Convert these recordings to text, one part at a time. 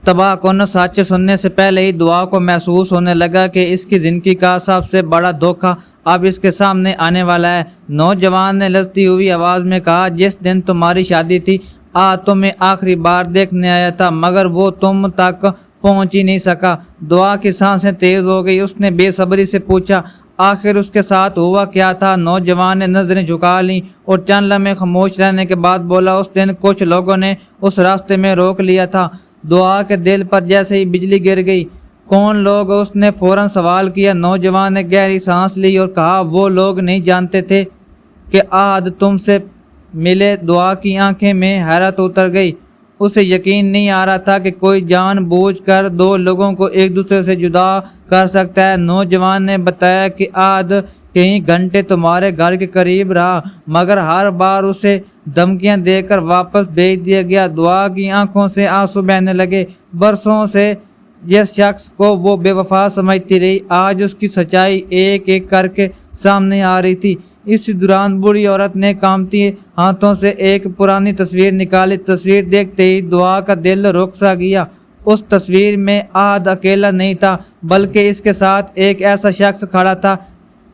तबाह कौन सच सुनने से पहले ही दुआ को महसूस होने लगा कि इसकी ज़िंदगी का सबसे बड़ा धोखा अब इसके सामने आने वाला है। नौजवान ने लड़ती हुई आवाज़ में कहा, जिस दिन तुम्हारी शादी थी आज तो मैं आखिरी बार देखने आया था, मगर वो तुम तक पहुंच ही नहीं सका। दुआ की सांसें तेज़ हो गई। उसने बेसब्री से पूछा, आखिर उसके साथ हुआ क्या था? नौजवान ने नजरें झुका लीं और चंद लम्हे खामोश रहने के बाद बोला, उस दिन कुछ लोगों ने उस रास्ते में रोक लिया था। दुआ के दिल पर जैसे ही बिजली गिर गई। कौन लोग? उसने फौरन सवाल किया। नौजवान ने गहरी सांस ली और कहा, वो लोग नहीं जानते थे कि आज तुमसे मिले। दुआ की आंखें में हैरत उतर गई। उसे यकीन नहीं आ रहा था कि कोई जानबूझकर दो लोगों को एक दूसरे से जुदा कर सकता है। नौजवान ने बताया कि आज कई घंटे तुम्हारे घर के करीब रहा, मगर हर बार उसे धमकियां देकर वापस भेज दिया गया। दुआ की आंखों से आंसू बहने लगे। बरसों से जिस शख्स को वो बेवफा समझती रही, आज उसकी सच्चाई एक एक करके सामने आ रही थी। इस दौरान बूढ़ी औरत ने कांपती हाथों से एक पुरानी तस्वीर निकाली। तस्वीर देखते ही दुआ का दिल रुक सा गया। उस तस्वीर में आज अकेला नहीं था, बल्कि इसके साथ एक ऐसा शख्स खड़ा था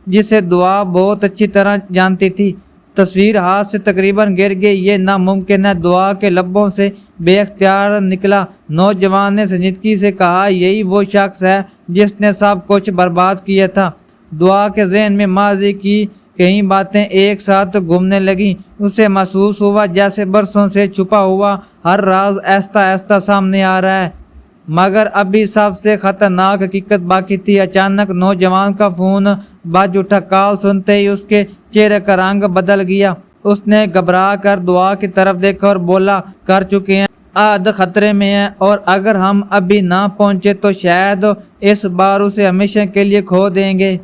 जिसे दुआ बहुत अच्छी तरह जानती थी। तस्वीर हाथ से तकरीबन गिर गई। ये नामुमकिन है, दुआ के लब्बों से बेख्तियार निकला। नौजवान ने संजीदगी से कहा, यही वो शख्स है जिसने सब कुछ बर्बाद किया था। दुआ के ज़हन में माजी की कई बातें एक साथ घूमने लगी। उसे महसूस हुआ जैसे बरसों से छुपा हुआ हर राज ऐसा ऐसा सामने आ रहा है, मगर अभी सबसे खतरनाक हकीकत बाकी थी। अचानक नौजवान का फोन बज उठा। कॉल सुनते ही उसके चेहरे का रंग बदल गया। उसने घबरा कर दुआ की तरफ देखा और बोला, कर चुके हैं, आज खतरे में है, और अगर हम अभी ना पहुंचे तो शायद इस बार उसे हमेशा के लिए खो देंगे।